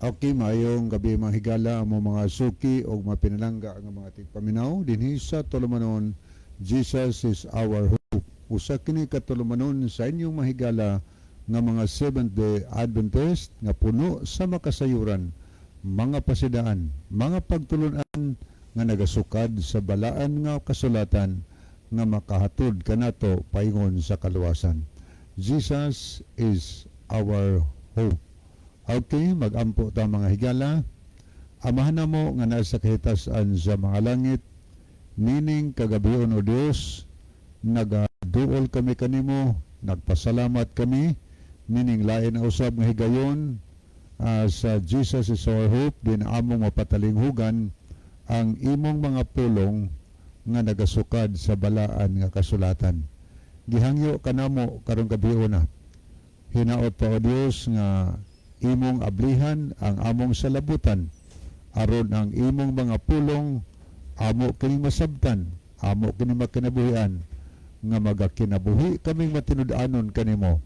Okay, maayong gabi mga higala amo mga suki o mga pinalangga nga mga tigpaminaw dinhi sa tulumanon. Jesus is our hope. Usa kini ka tulumanon sa inyong mahigala nga mga Seventh-day Adventist nga puno sa makasayuran, mga pasidaan, mga pagtulunan nga nagasukad sa balaan nga kasulatan nga makahatod kanato paingon sa kaluwasan. Jesus is our hope. Okay, mag-ampo ta mga higala. Amahan na mo nga nasa kahitasan sa mga langit, nining kagabion o Dios, nagaduol kami kanimo, nagpasalamat kami, nining lain na usab nga higayon, sa Jesus is our hope, din among mapatalinghugan ang imong mga pulong nga nagasukad sa balaan nga kasulatan. Gihangyo kanamo karong gabion na. Hinaot pa o Dios nga imong ablihan ang among salabutan aron ang imong mga pulong amo kini masabtan, amo kini makinabuhian nga magakinabuhi kaming matinud-anon kanimo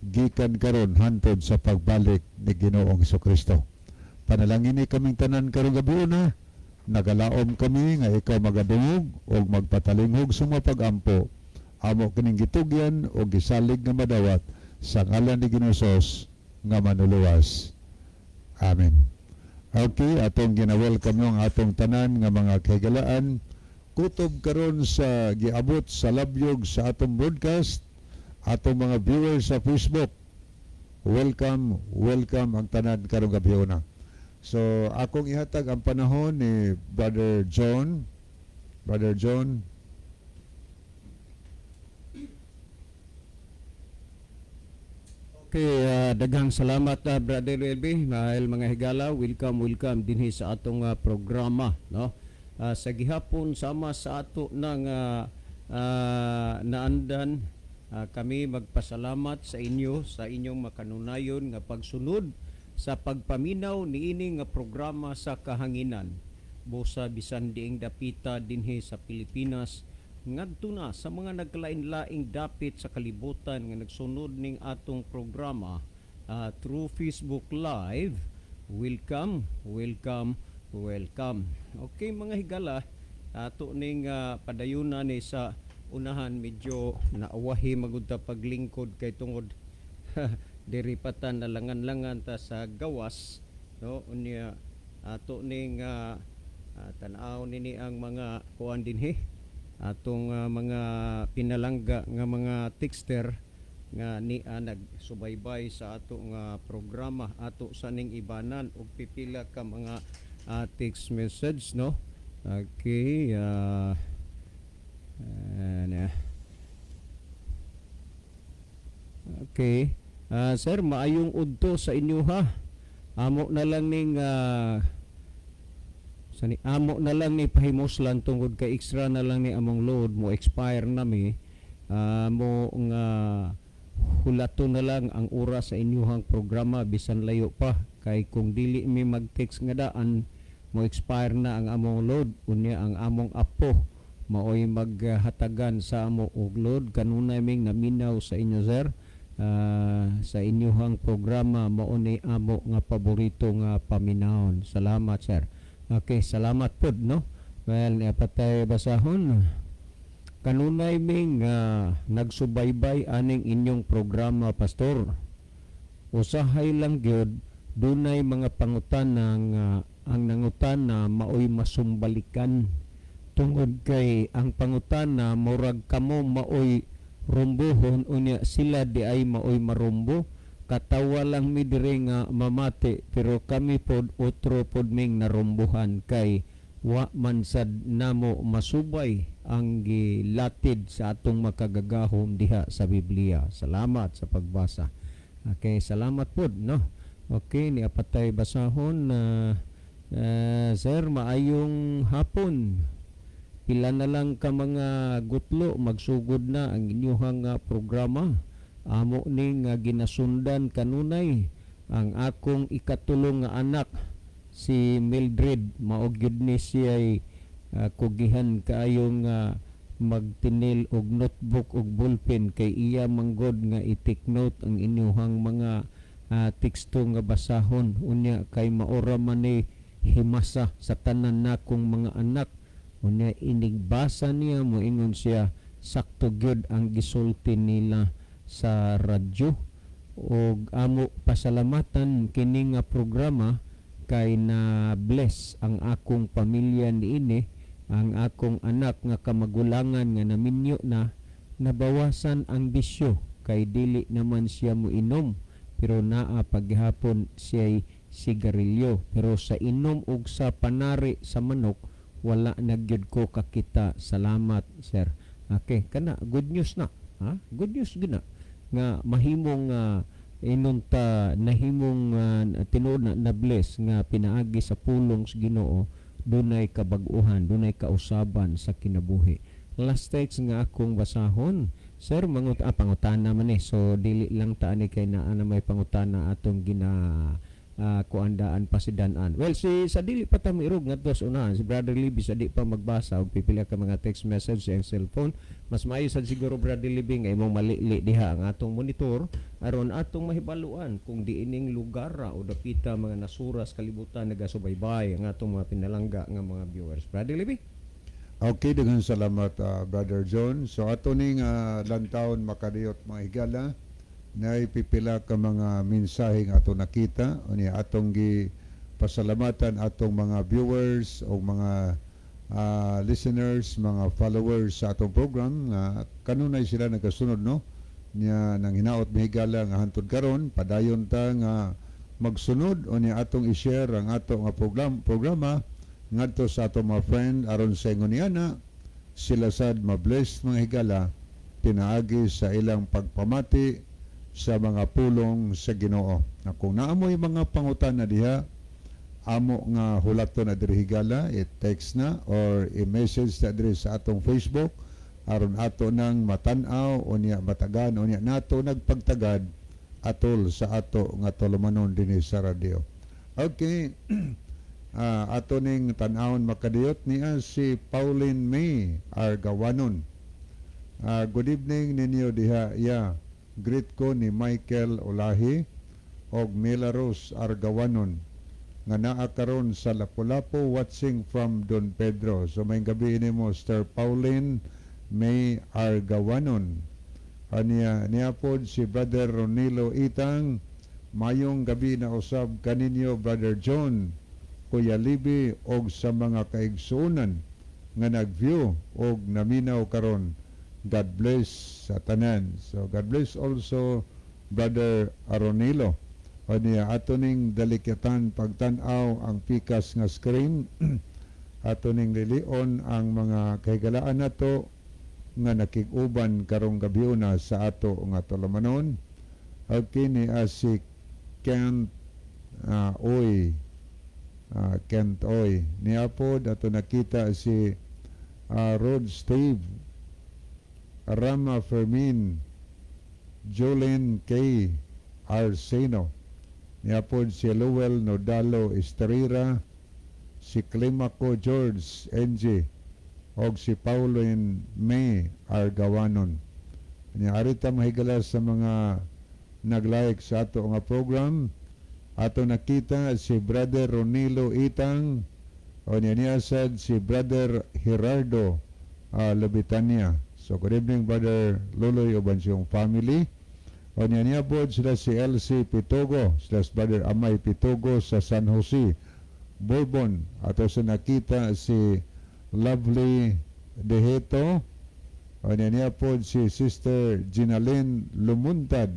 gikan karon hantod sa pagbalik ni Ginoong Hesukristo. Panalangin ni kaming tanan karong gabi na nagalaom kami nga ikaw magadungog o magpatalinghog sa mga pag-ampo amo kining gitugyan o gisalig nga madawat sa ngalan ni Ginoos nga manuluwas. Amen. Okay, atong gina-welcome yung atong tanan nga mga kaigalaan. Kutob karon sa giabot sa labyog sa atong broadcast, atong mga viewers sa Facebook. Welcome, welcome ang tanan karong gabi na. So, akong ihatag ang panahon ni Brother John. Brother John. Okay, daghang salamat Brother Elby, mahal mga higala, welcome dinhi sa atong programa, no? Sa gihapon sama sa ato nang naandan, kami magpasalamat sa inyo sa inyong makanunayon nga pagsunod sa pagpaminaw niini nga programa sa kahanginan busa bisan diing dapita dinhi sa Pilipinas ngadto na sa mga nagkalain-laing dapit sa kalibutan nga nagsunod ning atong programa through Facebook Live. Welcome. Okay mga higala, ato ning padayunan ni sa unahan medyo naawahi magud ta paglingkod kay tungod diripatan na langan-langan ta sa gawas, no? Unya ato ning tan-aw nini ang mga kuan dinhi atong mga pinalangga nga mga texter nga nagsubaybay sa ato nga programa ato sa ning ibanan og pipila ka mga text message, no? Okay, okay. Sir, maayong udto sa inyo ha. Amo na lang ning amo na lang ni pahimoslan tungod kay extra na lang ni among load mo expire na mi mo nga hulato na lang ang oras sa inyuhang programa bisan layo pa kay kung dili mi mag-text nga daan mo expire na ang among load unya ang among apo maoy maghatagan sa amo og load kanunay ming naminaw sa inyo sir. Sa inyuhang programa mao ni amo nga paborito nga paminahon. Salamat sir. Okay, salamat pod, no? Well, patay basahon. Kanunay ming nagsubaybay aning inyong programa, pastor. Usahay lang gyud dunay mga pangutana nga ang nangutana maoy masumbalikan tungod kay ang pangutana murag kamo maoy rumbohon unya sila di ay maoy marumbo. Katawa lang mi dire nga mamati pero kami pod otro pod ming narumbuhan kay wa man sad namo masubay ang gilatid sa atong makagagahom diha sa Biblia. Salamat sa pagbasa. Okay, salamat pod, no? Okay, ni apatay basahon na sir, maayong hapon. Pila na lang ka mga gutlo magsugod na ang inyong programa. Amo ning ginasundan kanunay ang akong ikatulong nga anak si Mildred mao gyud ni siya kugihan kaayong magtinil og notebook og ballpen kay iya manggod nga i-take note ang inyong mga teksto nga basahon unya kay maora man ni himasa sa tanan nakong mga anak. Unya inigbasa niya moingon siya sakto gyud ang gisulti nila sa radyo og amo pasalamatan kini nga programa kay na bless ang akong pamilya niini, ang akong anak nga kamagulangan nga naminyo na nabawasan ang bisyo kay dili naman siya moinom pero naa paghapon siya sigarilyo pero sa inom ug sa panari sa manok wala nagyud ko kakita. Salamat sir. Okay, kana good news na. Ha? Good news gina nga mahimong inunta nahimong tinuod na bless nga pinaagi sa pulong sa Ginoo, dunay kabag-uhan, dunay kausaban sa kinabuhi. Last text nga akong basahon, sir, pangutana man so dili lang ta ani kay naa na may pangutana atong kuandaan pasidanan. Well, sa dili pa ta mairog ngadto sa unahan, si Brother Libby sa di pa magbasa og pipila ka mga text message sa cellphone, mas maayo sad siguro Brother Libby nga imong malili diha ang atong monitor aron atong mahibaluan kung diining lugar o dapita mga nasuras kalibutan nagasubaybay ang atong mga pinalangga nga mga viewers. Brother Libby? Okay, daghang salamat Brother John. So ato ning lantawon makadiyot mga higala na pipila ka mga mensahe nga ato nakita unya atong gi pasalamatan atong mga viewers o mga listeners, mga followers sa atong program nga kanunay sila nagasunod no nya nang hinaot mahigala nga hantud karon padayon ta nga magsunod unya atong i-share ang ato nga programa ngadto sa atong mga friend aron sa ingon niana sila sad ma-bless mga higala pinaagi sa ilang pagpamati sa mga pulong sa Ginoo. Na kung naamoy mga pangutan na diha, amo nga hulaton na diri higala, i-text na or i-message na diri sa atong Facebook aron ato nang matan-aw o niya matagan o niya nato nagpagtagad atol sa ato nga tulumanon dinhi sa radio. Okay. Ato ning tan-awon makadiyot niya si Pauline May Argawanon. Good evening ninyo diha. Yeah. Greet ko ni Michael Olahi og Milaros Argawanon nga naa karon sa Lapu-Lapu watching from Don Pedro. So may gabi ini mo Sir Pauline May Argawanon. Niya pod si Brother Ronilo Itang. Mayong gabi na usab kaninyo Brother John, Kuya Libby og sa mga kaigsuonan nga nag-view og naminaw karon. God bless sa tanan. So God bless also Brother Aronilo. O niya ato ning dalikatan pagtan-aw ang pikas nga screen. Ato ning lilion ang mga kahigalaan nato nga nakig-uban karong gabiuna sa ato nga tulumanon. Okay ni si Kent Oy. Niya po ato nakita si Rod Steve Rama Fermin, Jolene K. Arseno, niapod si Lowell Nodalo Estrera, si Climaco George NG, og si Pauline May Argawanon. Niarita mahigala sa mga nag-like sa ato nga program. Ato nakita si Brother Ronilo Itang, o niya sad si Brother Gerardo Labitania. So, good evening, Brother Luloy Obansyong family. O niya po sila si LC Pitogo, sila si Brother Amay Pitogo sa San Jose, Bourbon. Ato sa nakita si Lovely Deheto. O niya po si Sister Ginalyn Lumuntad.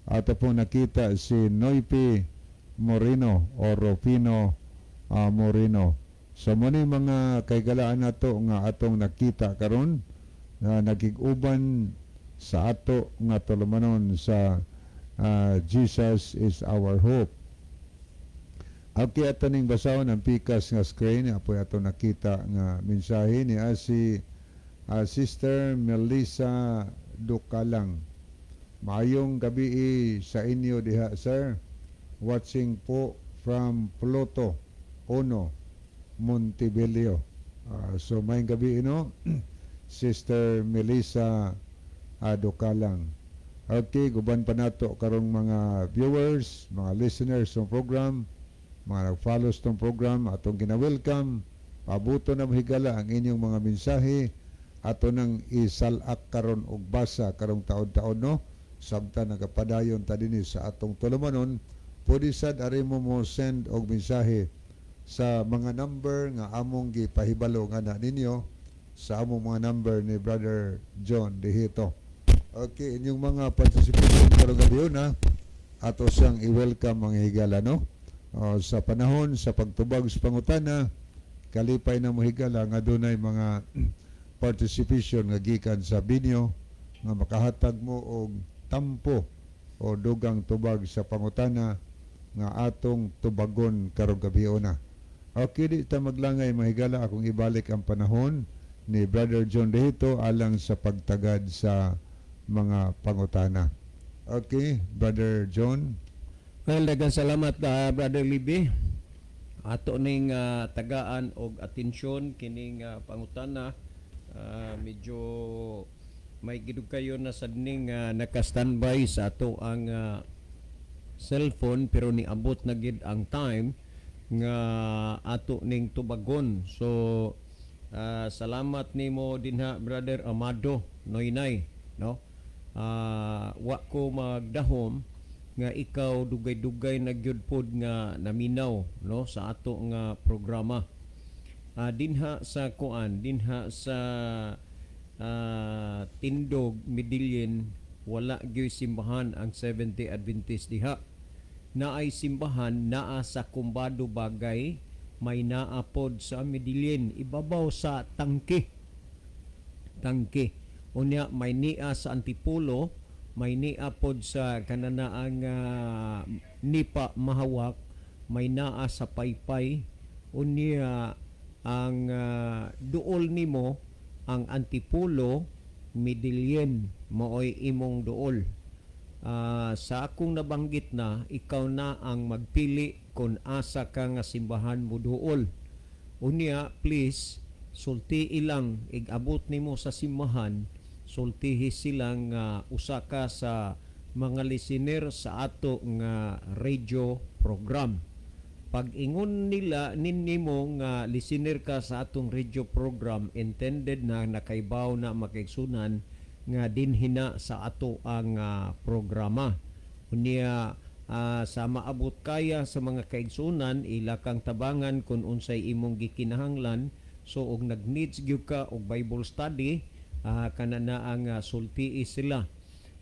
Ato po nakita si Noipi Moreno o Rufino Moreno. So, muna mga kaigalaan nato nga atong nakita karon na nagig-uban sa ato nga tulumanon sa Jesus is our hope. Okay, ato ning basahon ang pikas nga screen apoy ato nakita nga mensahe ni si Sister Melissa Dukalang. Maayong gabi sa inyo diha sir. Watching po from Pluto Ono, Montebello. So maayong gabi Sister Melissa Dukalang. Okay, guban pa nato karong mga viewers, mga listeners ng program, mga nag-follow tong program, atong gina-welcome. Pabuto na mahigala ang inyong mga mensahe ato nang isalak karon og basa karong taon-taon no. Sabta nagapadayon ta dinhi sa atong tulumanon, pwede sad ari mo send og mensahe sa mga number nga among gipahibalo nga na ninyo sa among mga number ni Brother John Dihito. Okay, inyong mga participation karong gabi na ato siyang i-welcome mga higala no. Sa panahon sa pagtubag sa pangutana, kalipay na mo higala nga dunay mga participation nga gikan sa binyo nga makahatag mo og tampo o dugang tubag sa pangutana nga atong tubagon karong gabi na. Okay, di ta maglangay mahigala akong ibalik ang panahon ni Brother John Dehito alang sa pagtagad sa mga pangutana. Okay, Brother John. Well, daghang salamat Brother Libby. Ato ning tagaan og atensyon kining pangutana. Medyo may gidug kayo na sad ning naka-standby sa ato ang cellphone pero niabot na gid ang time nga ato ning tubagon. So salamat nimo dinha Brother Amado Noynay, no? Wa ko magdahom nga ikaw dugay-dugay na gyud pod nga naminaw no sa ato nga programa. Dinha sa kuan, dinha sa Tindog, Medellin, wala gyud simbahan ang Seventh-day Adventist diha. Naay simbahan naa sa Kumbado Bagay, may naapod sa Medellin, ibabaw sa Tangke. Unya may nia sa Antipolo, may nia pod sa kananaang Nipa Mahawak, may naa sa Paypay. Unya ang duol nimo ang Antipolo, Medellin, maoy imong duol. Sa akong nabanggit na, ikaw na ang magpili kung asa ka nga simbahan mo duol. Unya, please, sulti ilang igabot nimo sa simbahan, sultihi silang usa ka sa mga listener sa ato nga radio program. Pag ingon nila ninimo nga listener ka sa atong radio program, intended na nakaibaw na makaigsunan nga dinhina sa ato ang programa. Unya sa maabot kaya sa mga kaigsunan, ila kang tabangan kung unsay imong gikinahanglan. So og nag-needs gyud ka og Bible study, kanana ang sultii sila.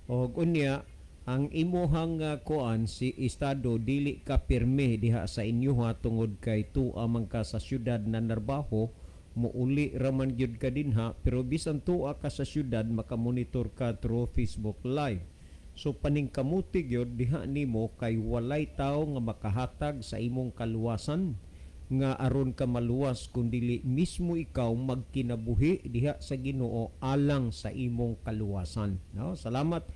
Og unya ang imuhang kuan si estado dili ka pirme diha sa inyoha tungod kay tuwa man ka sa syudad na Narbaho, muuli raman gyud ka dinha, pero bisan tuwa ka sa syudad makamonitor ka through Facebook Live. So paningkamuti gyud diha nimo kay walay tawo nga makahatag sa imong kaluwasan nga aron ka maluwas kundi mismo ikaw magkinabuhi diha sa Ginoo alang sa imong kaluwasan. No? Salamat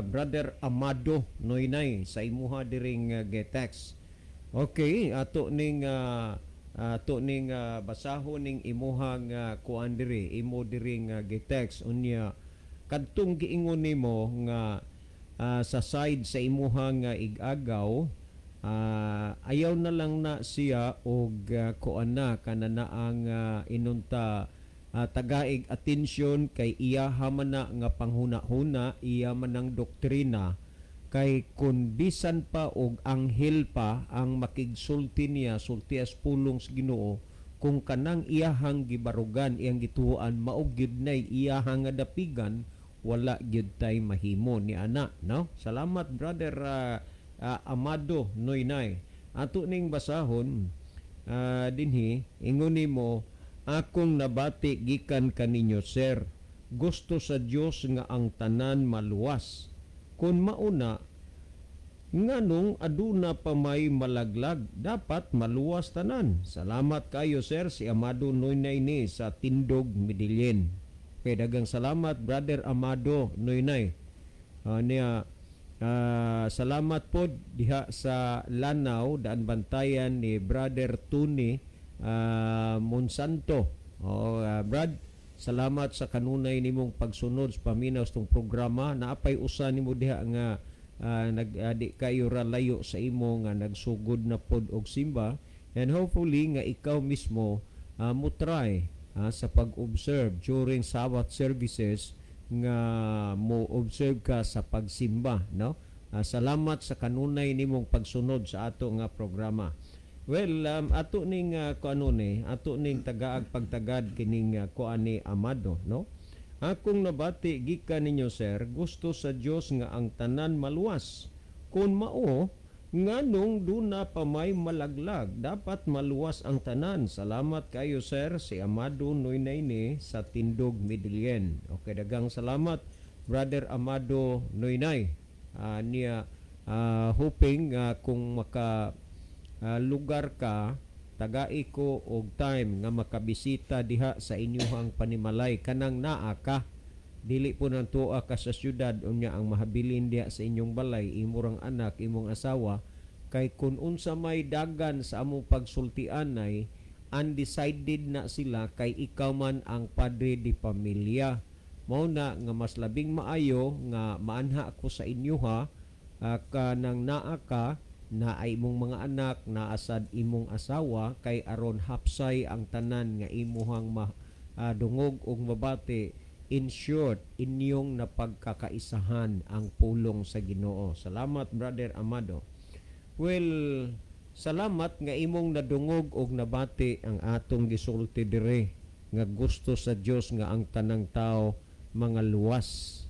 Brother Amado Noynay sa imuha diring getext. Okay, ato ning basahon ning imuhang kuan diri, imo diring getext unya kadtong giingon nimo nga sa side sa imuhang igagaw, ayaw na lang na siya og kuan na kanana ang inunta tagaig atensyon kay iya man na nga panghuna-huna, iya man ang doktrina kay kun bisan pa og anghel pa ang makigsulti niya, sultias pulong sa Ginoo, kung kanang iyahang gibarugan, iyang gituoan maog gyud nay iyahang nga dapigan, wala gyud tay mahimo ni ana, no? Salamat Brother Amado Noynay. Ato ning basahon dinhi, ingon nimo, akong nabati gikan kaninyo sir, gusto sa Dios nga ang tanan maluwas. Kung mauna, nganong aduna pa may malaglag, dapat maluwas tanan. Salamat kayo sir, si Amado Noynay ni sa Tindog, Medellin. Kay dagang salamat Brother Amado Noynay. Salamat po diha sa Lanao, daan bantayan ni Brother Tuni Monsanto. Brad, Salamat sa kanunay nimong pagsunod sa paminaw sa tong programa. Naapay usa nimo diha nga di kayo ra layo sa imo nga nagsugod na pod og simba, and hopefully nga ikaw mismo mo try sa pag-observe during Sabbath services nga mo observe ka sa pagsimba, no? Salamat sa kanunay nimong pagsunod sa ato nga programa. Well, ato ning ato ning tagaag pagtagad kining kuan ni Amado, no? Akong nabati gikan ninyo, sir, gusto sa Dios nga ang tanan maluwas. Kun mao, nganong duna pa may malaglag, dapat maluwas ang tanan. Salamat kayo, sir, si Amado Noynayne sa Tindog, Midilien. Okay, dagang salamat, Brother Amado Noynay. Niya hoping kung lugar ka, tagai ko og time nga makabisita diha sa inyuhang panimalay kanang naa ka, dili po nang tuwa ka sa syudad unya ang mahabilin diha sa inyong balay, imong anak, imong asawa, kay kun unsa may dagan sa among pagsultian ay undecided na sila, kay ikaw man ang padre di pamilya. Mao na nga mas labing maayo nga maanha ako sa inyoha kanang naa ka na ay imong mga anak, naasad imong asawa, kay aron hapsay ang tanan nga imuhang dungog og mabati. In short, inyong napagkakaisahan ang pulong sa Ginoo. Salamat, Brother Amado. Well, salamat nga imong nadungog og nabati ang atong gisulti dire nga gusto sa Dios nga ang tanang tao mga luwas.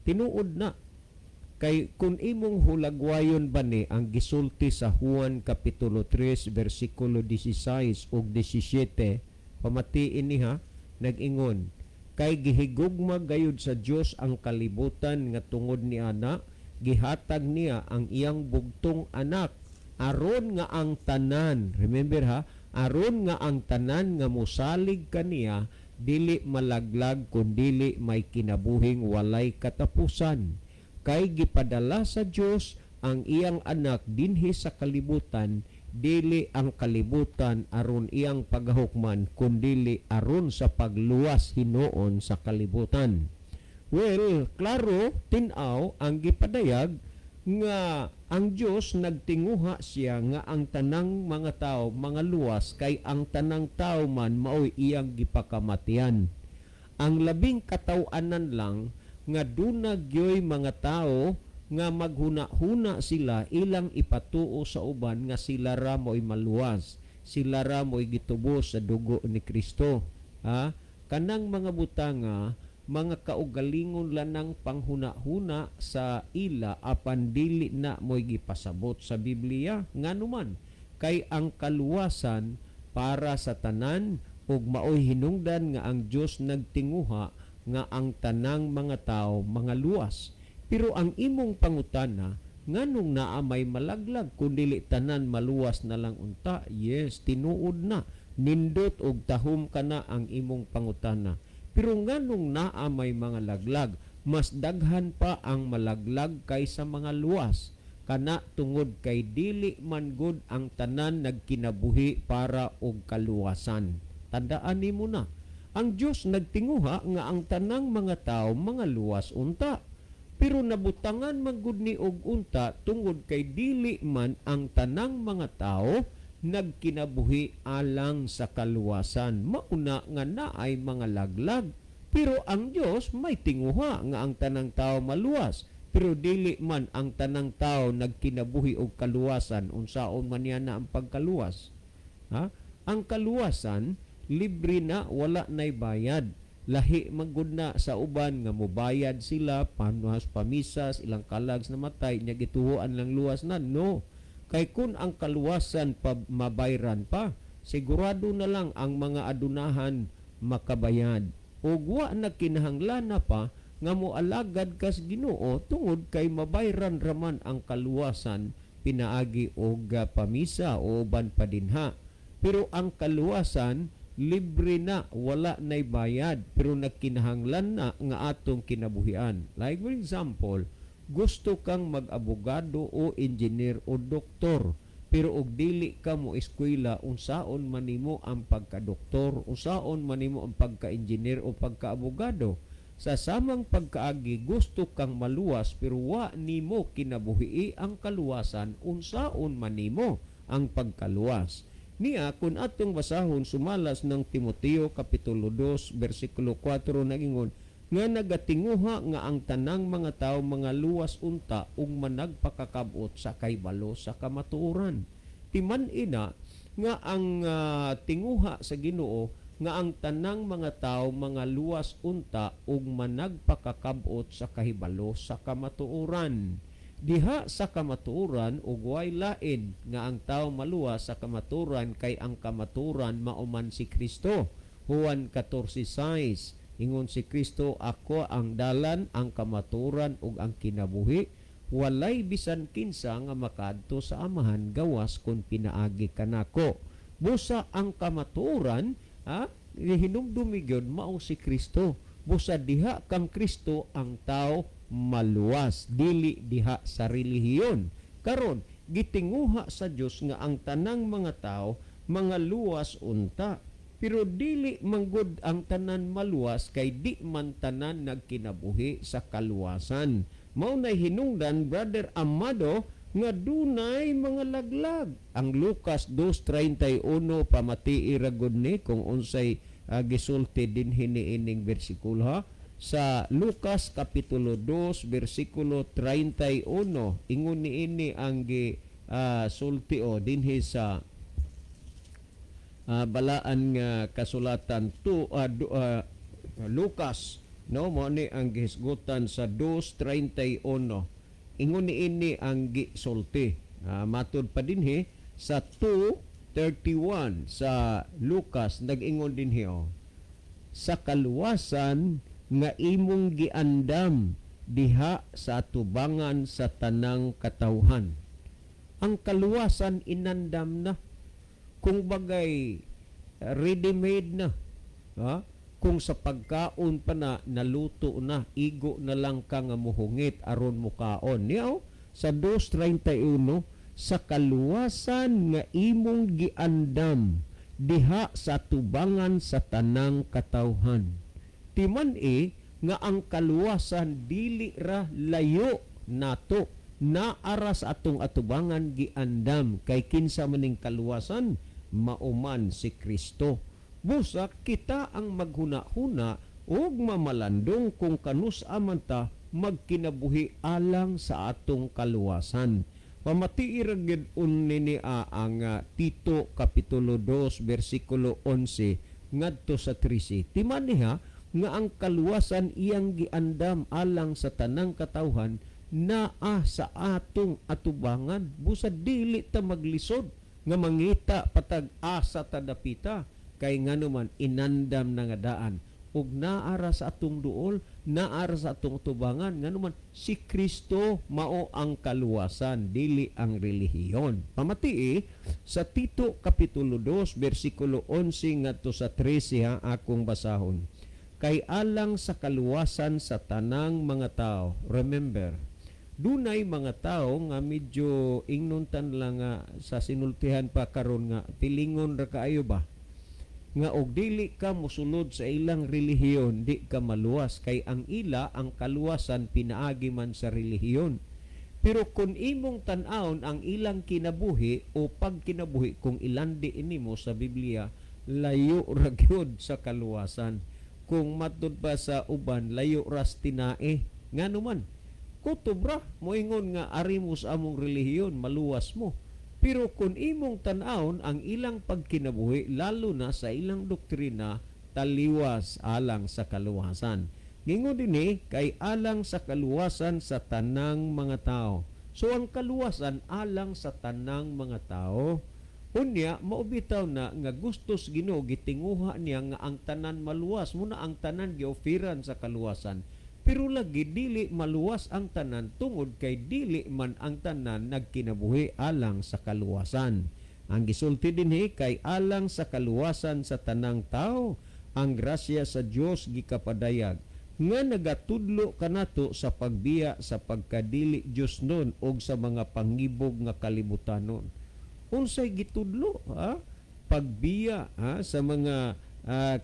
Tinuod na kay kun imong hulagwayon ba ni ang gisulti sa Juan Kapitulo 3 versikulo 16 ug 17, pamatiin niha, nag-ingon, kay gihigugma gayud sa Dios ang kalibutan nga tungod ni ana, gihatag niya ang iyang bugtong anak, aron nga ang tanan, remember ha, aron nga ang tanan nga mosalig kaniya dili malaglag kundi may kinabuhing walay katapusan. Kay gipadala sa Dios ang iyang anak dinhi sa kalibutan, dili ang kalibutan aron iyang paghukman kundi aron sa pagluwas hinuon sa kalibutan. Well, klaro tin-aw ang gipadayag nga ang Dios nagtinguha siya nga ang tanang mga tao mga luwas, kay ang tanang tao man maoy iyang gipakamatian. Ang labing kataw-anan lang nga dunag gyoy mga tao nga maghuna-huna sila ilang ipatuo sa uban nga sila ra mo'y maluwas, sila ra mo'y gitubos sa dugo ni Kristo. Kanang mga butanga, mga kaugalingon lanang panghuna-huna sa ila apan dili na mo'y gipasabot sa Biblia. Nganuman, kay ang kaluwasan para sa tanan ug maoy hinungdan nga ang Dios nagtinguha nga ang tanang mga tao mga luwas. Pero ang imong pangutana, nganong naa may malaglag kundi tanan maluwas na lang unta? Yes, tinuod na, nindot og tahom ka na ang imong pangutana. Pero nganong naa may mga laglag, mas daghan pa ang malaglag kaysa mga luwas, kana tungod kay dili man gud ang tanan nagkinabuhi para og kaluwasan. Tandaan nimo na, ang Dios nagtinguha nga ang tanang mga tao mga luwas unta. Pero nabutangan man gud ni og unta tungod kay dili man ang tanang mga tao nagkinabuhi alang sa kaluwasan. Mauna nga naay mga laglag. Pero ang Dios may tinguha nga ang tanang tao maluwas. Pero dili man ang tanang tao nagkinabuhi og kaluwasan, unsaon man yan na ang pagkaluwas. Ang kaluwasan libre na, wala nay bayad. Lahi magud na sa uban nga mobayad sila panuhas pamisas, ilang kalags na matay nya gituhuan lang luwas na. No, kay kun ang kaluwasan pa mabayran pa, sigurado na lang ang mga adunahan makabayad. Ug wa na kinahanglan na pa nga moalagad kas Ginoo tungod kay mabayran raman ang kaluwasan pinaagi og pamisa o uban pa dinha. Pero ang kaluwasan libre na, wala nay bayad, pero nagkinahanglan na nga atong kinabuhian. Like for example, gusto kang mag-abogado o engineer o doktor, Pero og dili ka mo eskwela, unsaon man nimo ang pagka-doktor, unsaon man nimo ang pagka-engineer o pagka-abogado. Sa samang pagkaagi gusto kang maluwas pero wa nimo kinabuhii ang kaluwasan, unsaon man nimo ang pagkaluwas. Niya kun atong basahon sumalas ng Timoteo kapitulo 2 bersikulo 4 nagingon nga nagatinguha nga ang tanang mga tao mga luwas unta ug managpakakabot sa kaybalo sa kamatuoran. Timan ina nga ang tinguha sa Ginoo nga ang tanang mga tao mga luwas unta ug managpakakabot sa kahibalo sa kamatuoran. Diha sa kamatuoran ug way lain nga ang tao maluwas sa kamatuoran kay ang kamatuoran mauman si Kristo. Juan 14:6 ingon si Kristo, ako ang dalan, ang kamatuoran ug ang kinabuhi. Walay bisan kinsa nga makadto sa Amahan gawas kun pinaagi kanako. Busa ang kamatuoran, hinumdumi gyud mao si Kristo. Busa diha kang Kristo ang tao maluwas, dili diha sa relihiyon. Karon gitinguha sa Dios nga ang tanang mga tao mga luwas unta. Pero dili manggod ang tanan maluwas kay di man tanan nagkinabuhi sa kaluwasan. Mao nay hinungdan, Brother Amado, nga dunay mga laglag. Ang Lucas 2:31 pamatii ra gud ni kung unsay gisulti din hiniining bersikulo ha. Sa Lucas kapitulo 2 bersikulo 31 ingon niini ang sulti dinhi sa balaan nga kasulatan Lucas, no, mo ni ang gihisgutan sa 2:31 ingon niini ang gisulti. Matud pa dinhi sa 2:31 sa Lucas nag-ingon dinhi sa kaluwasan nga imong giandam diha sa atubangan sa tanang katawhan. Ang kaluwasan inandam na, kung bagay ready-made na, kung sa pagkaon pa na naluto na, igo na lang ka nga muhungit aron mukaon. Niyaw sa 2:31 sa kaluwasan nga imong giandam diha sa tubangan sa tanang katawhan. Timan nga ang kaluwasan dili ra layo nato, naara sa atong atubangan giandam kay kinsa maning kaluwasan mauman si Kristo. Busa kita ang maghuna-huna ug mamalandong kung kanus-a man ta magkinabuhi alang sa atong kaluwasan. Pamatii ra gid unni ang Tito kapitulo 2 bersikulo 11 ngadto sa 13. Timan niya nga ang kaluwasan iyang giandam alang sa tanang katawhan naa sa atong atubangan. Busa dili ta maglisod nga mangita patag asa ta dapita kay nganuman inandam na nga daan ug naara sa atong duol, naara sa atong tubangan nganuman si Kristo mao ang kaluwasan, dili ang relihiyon. Pamatii sa Tito kapitulo 2 bersikulo 11 ngadto sa 13 akong basahon. Kay alang sa kaluwasan sa tanang mga tao. Remember, dunay mga tao nga medyo ingnuntan lang sa sinultihan pa karon nga pilingon ra kaayo ba nga og dili ka mosulod sa ilang relihiyon, di ka maluwas kay ang ila ang kaluwasan pinaagi man sa relihiyon. Pero kung imong tan-awon ang ilang kinabuhi o pagkinabuhi kung ilandi inimo sa Biblia, layo ra gyud sa kaluwasan. Kung matud pa sa uban, layo ras tinae. Nganuman, kutubra moingon nga ari mo sa among relihiyon, maluwas mo. Pero kung imong tan-awon ang ilang pagkinabuhi, lalo na sa ilang doktrina, taliwas alang sa kaluwasan. Ngingon dinhi kay alang sa kaluwasan sa tanang mga tao. So ang kaluwasan alang sa tanang mga tao. Unya maubitaw na nga gustos Ginoo gitinguha niya nga ang tanan maluwas, muna ang tanan giofiran sa kaluwasan. Pero lagi dili maluwas ang tanan tungod kay dili man ang tanan nagkinabuhi alang sa kaluwasan. Ang gisulti dinhi kay alang sa kaluwasan sa tanang tao, ang grasya sa Dios gikapadayag nga nagatudlo kanato sa pagbiya sa pagkadili Dios nun og sa mga pangibog nga kalibutanon. unsay gitudlo pagbiya sa mga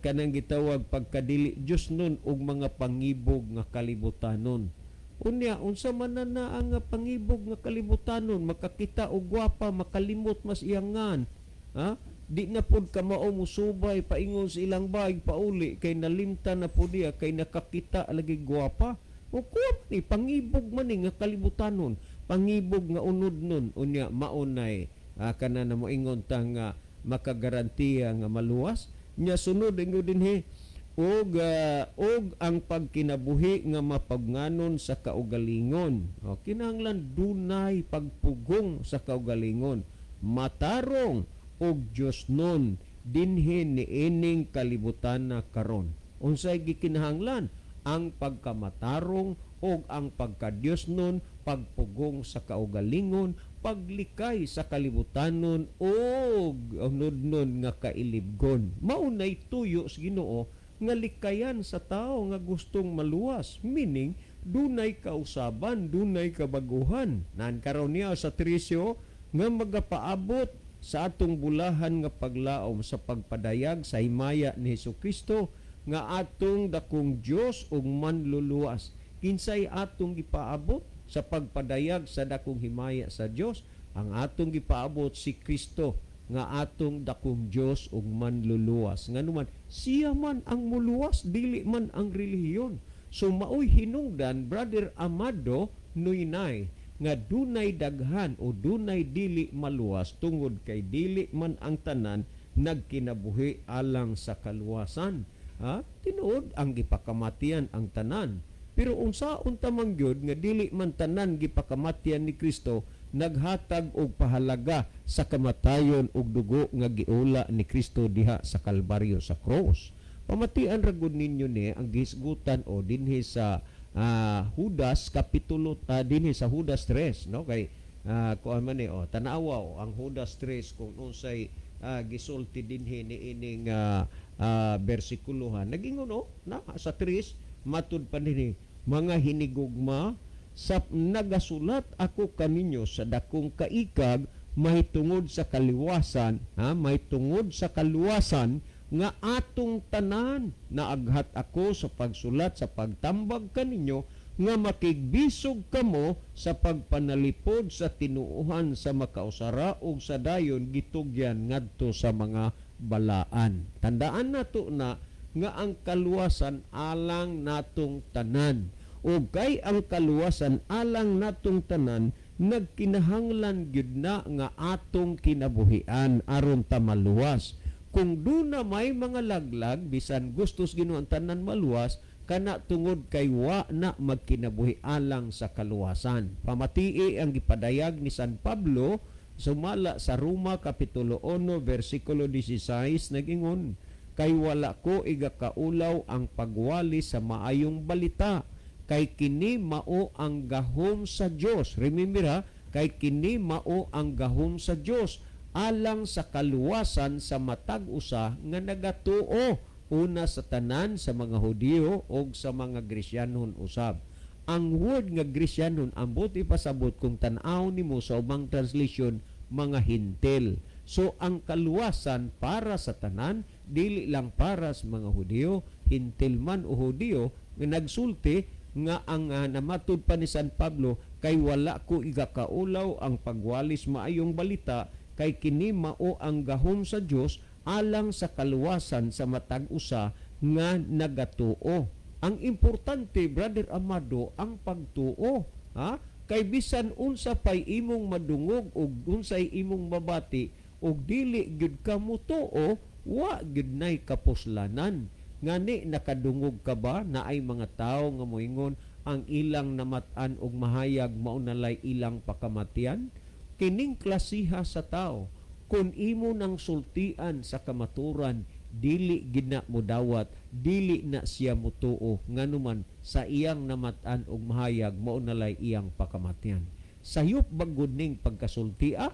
kanang gitawag pagkadili Dios nun og mga pangibog nga kalibutanon. Unya unsa man na ang pangibog nga kalibutanon, makakita og gwapa, makalimot mas iyangan. Di na pud ka mao musubay paingon sa ilang bayig pauli kay nalimtan na pud diya kay nakakita lagi gwapa. O ni pangibog man ni nga kalibutanon, pangibog nga unod nun. Unya maunay kana na moingon ta nga makagarantiya nga maluwas. Nya sunod ingon dinhi og ang pagkinabuhi nga mapagnganon sa kaugalingon. Kinahanglan dunay pagpugong sa kaugalingon, matarong og Dios nun dinhi niining kalibutan na karon. Unsay gikinahanglan? Ang pagkamatarong og ang pagka-Dios nun, pagpugong sa kaugalingon, paglikay sa kalibutanon og unod nun nga kailibgon. Maunay tuyo sa Ginoo nga likayan sa tao nga gustong maluwas, meaning dunay kausaban, dunay kabaguhan. Nan karon niya sa trisyo nga magapaabot sa atong bulahan nga paglaom sa pagpadayag sa himaya ni Hesukristo nga atong dakong Dios ug manluluwas. Kinsay atong gipaabot sa pagpadayag sa dakong himaya sa Dios? Ang atong gipaabot si Kristo nga atong dakong Dios ug manluluwas. Nganuman siya man ang muluwas, dili man ang relihiyon. So maoy hinungdan, Brother Amado Nuynay, nga dunay daghan o dunay dili maluwas tungod kay dili man ang tanan nagkinabuhi alang sa kaluwasan. Tinuod ang gipakamatian ang tanan. Pero unsaon ta man gyud nga dili man tanan gipakamatian ni Kristo, naghatag og pahalaga sa kamatayon og dugo nga giula ni Kristo diha sa Kalbaryo sa cross. Pamatian ra gud ninyo ni ang gisgutan o dinhi sa Judas kapitulo dinhi sa Judas 3, no, kay kuan man ni tanawa ang Judas 3 kung unsay gisulti dinhi ni ining bersikuluhan. Nagingon na sa 3 matud pa dinhi, mga hinigugma, sa nagasulat ako kaninyo sa dakong kaikag mahitungod sa kaliwasan, mahitungod sa kaluwasan nga atong tanan. Naaghat ako sa pagsulat sa pagtambag kaninyo nga makigbisog kamo sa pagpanalipod sa tinuuhan sa makausara ug sa dayon gitugyan ngadto sa mga balaan. Tandaan nato na nga ang kaluwasan alang natong tanan. O kay ang kaluwasan alang natong tanan, nagkinahanglan gyud na nga atong kinabuhian aron ta maluwas. Kung duna may mga laglag, bisan gustos Ginoo ang tanan maluwas, kana tungod kay wa na magkinabuhi alang sa kaluwasan. Pamatii ang gipadayag ni San Pablo sumala sa Roma kapitulo 1 versikulo 16 nagingon, kay wala ko igakaulaw ang pagwali sa maayong balita, kay kini mao ang gahom sa Dios. Remember kay kini mao ang gahom sa Dios alang sa kaluwasan sa matag usa nga nagatuo, una sa tanan sa mga Hudiyo o sa mga Grisyanon usab. Ang word nga Grisyanon ambot ipasabot kung tan-aw nimo sa ubang translation, mga hintil. So ang kaluwasan para sa tanan, dili lang para sa mga Hudiyo, hintil man o Hudiyo, nga nagsulti nga ang namatod pa ni San Pablo, kay wala ko igakaulaw ang pagwalis maayong balita, kay kini mao ang gahom sa Dios alang sa kaluwasan sa matag usa nga nagatuo. Ang importante, Brother Amado, ang pagtuo. Kay bisan unsa pay imong madungog ug unsay imong mabati ug dili gyud ka mutuo, wa gyud nay kapuslanan. Ngani nakadungog ka ba na ay mga tao nga moingon ang ilang namatan og mahayag mao nalay ilang pakamatian? Kining klasiha sa tao, kung imo nang sultian sa kamaturan, dili gina mo dawat, dili na siya mutuo, nganuman sa iyang namatan og mahayag mao nalay iyang pakamatian. Sayop bagud ning pagkasultia,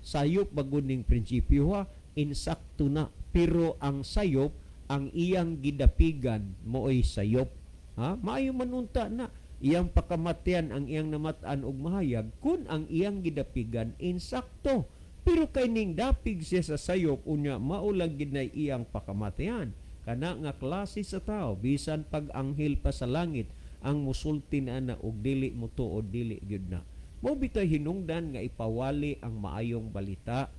sayop bagud ning prinsipyo insakto na, pero ang sayop ang iyang gidapigan mo'y sayop. Maayo manunta na iyang pakamatian ang iyang namatan og mahayag kun ang iyang gidapigan insakto. Pero kay ning dapig siya sa sayop unya maulang ginay iyang pakamatayan. Kana nga klase sa tao bisan pag anghel pa sa langit ang musulti na og dili mo tuod dili gyud na. Mao bitay hinungdan nga ipawali ang maayong balita,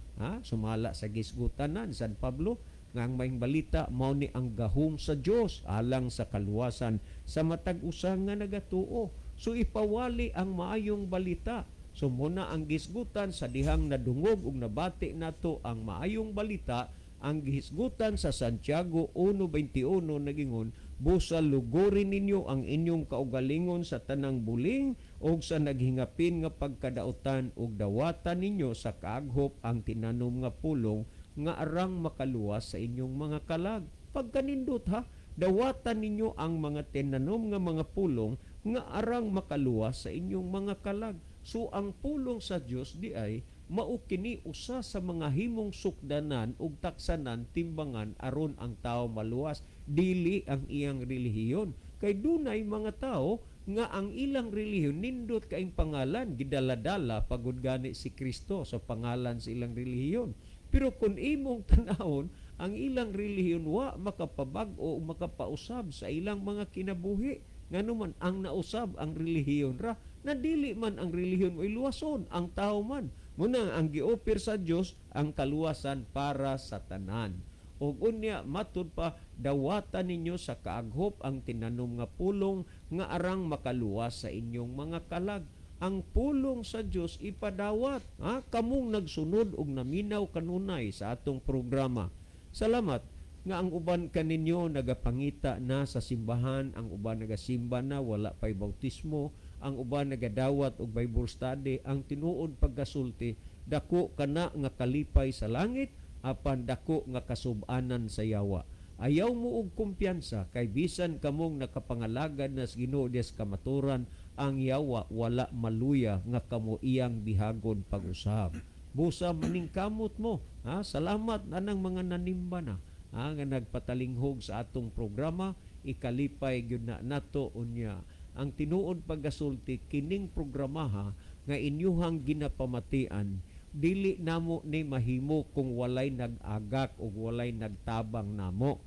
sumala sa gisgutan na ni San Pablo nga ang maayong balita mao ni ang gahom sa Dios alang sa kaluwasan sa matag usa nga nagatuo. So ipawali ang maayong balita. So muna ang gisgutan sa dihang nadungog ug nabati nato ang maayong balita, ang gisgutan sa Santiago 1:21 nagingon, busa lugorin ninyo ang inyong kaugalingon sa tanang buling o sa naghingapin nga pagkadautan ug dawatan ninyo sa kaaghop ang tinanom nga pulong nga arang makaluwas sa inyong mga kalag. Pagkanindot dawatan ninyo ang mga tinanom nga mga pulong nga arang makaluwas sa inyong mga kalag. So ang pulong sa Dios di ay mao kini usa sa mga himong sukdanan ug taksanan timbangan aron ang tao maluwas, dili ang iyang relihiyon. Kay dunay mga tao nga ang ilang relihiyon nindot kaing pangalan gidaladala pagud gani si Kristo sa pangalan sa ilang relihiyon. Pero kung imong tanawon ang ilang relihiyon wa makapabag-o o makapausab sa ilang mga kinabuhi, nganuman ang nausab ang relihiyon ra na dili man ang relihiyon mo iluwason ang tao man. Muna ang giopir sa Dios ang kaluwasan para sa tanan. Ug unya matud pa, dawatan ninyo sa kaaghop ang tinanom nga pulong nga arang makaluwas sa inyong mga kalag. Ang pulong sa Dios ipadawat. Kamong nagsunod og naminaw kanunay sa atong programa. Salamat nga ang uban kaninyo nagapangita na sa simbahan, ang uban nagasimba na wala pay bautismo, ang uban nagadawat og Bible study, ang tinuod pagkasulti dako kana nga kalipay sa langit apan dako nga kasub-anan sa yawa. Ayaw mo og kumpiyansa kay bisan kamong nakapangalagad na sa Ginoo des kamaturan, ang yawa wala maluya nga kamo iyang bihagon pag-usab. Busa maning kamot mo. Salamat anang mga nanimba na nga nagpatalinghog sa atong programa. Ikalipay gyud na nato unya ang tinuod paggasulti kining programa nga inyuhang ginapamatian, dili namo ni mahimo kung walay nag-agak o walay nagtabang namo.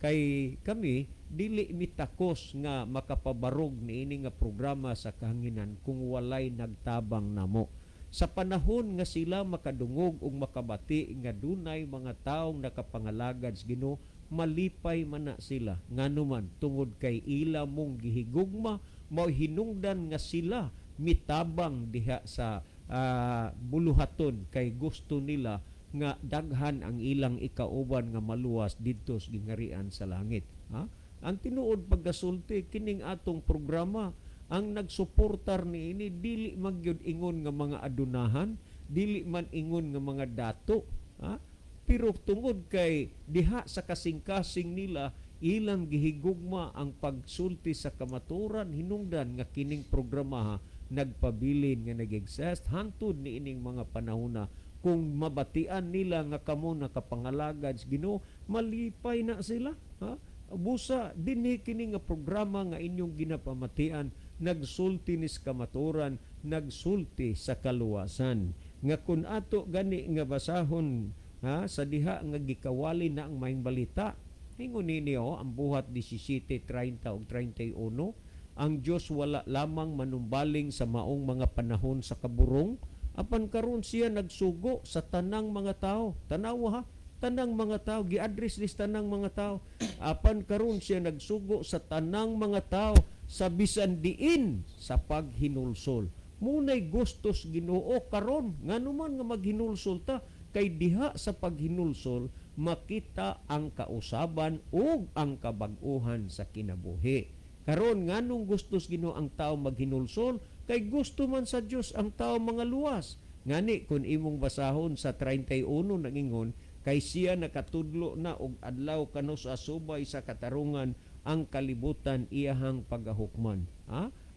Kay kami dili mitakos nga makapabarog niini nga programa sa kahanginan kung walay nagtabang namo. Sa panahon nga sila makadungog ug makabati nga dunay mga taong nakapangalagad sa Ginoo, malipay man na sila nganuman tungod kay ila mong gihigugma, mao hinungdan nga sila mitabang diha sa buluhaton kay gusto nila nga daghan ang ilang ikauban nga maluwas didto sa gingarian sa langit. Ang tinuod pagkasulti kining atong programa, ang nagsuportar niini dili magyud ingon nga mga adunahan, dili man ingon nga mga dato, pero tungod kay diha sa kasing-kasing nila ilang gihigugma ang pagsulti sa kamaturan, hinungdan nga kining programa nagpabilin nga nag-exist hangtod ni ining mga panahona. Kung mabatian nila nga kamo nakapangalagad sa Ginoo, malipay na sila. Busa dinhi kini nga programa nga inyong ginapamatian, nagsulti ni sa kamaturan, nagsulti sa kaluwasan. Nga kun ato gani nga basahon sa diha nga gikawali na ang maayong balita, ingon ninyo ang buhat 17:30 ug 31, ang Dios wala lamang manumbaling sa maong mga panahon sa kaburong, apan karon siya nagsugo sa tanang mga tao. Tanawa tanang mga tao, gi-address nis tanang mga tao. Apan karon siya nagsugo sa tanang mga tao sa bisan diin sa paghinulsol. Munay gustos Ginoo karon nganuman nga maghinulsol ta, kay diha sa paghinulsol makita ang kausaban ug ang kabag-uhan sa kinabuhi. Karon nganong gustos Ginoo ang tao maghinulsol? Kay gusto man sa Dios ang tao mga luwas. Ngani kun imong basahon sa 31 nangingon, kay siya nakatudlo na og adlaw kano sa subay sa katarungan ang kalibutan iyahang pagahukman.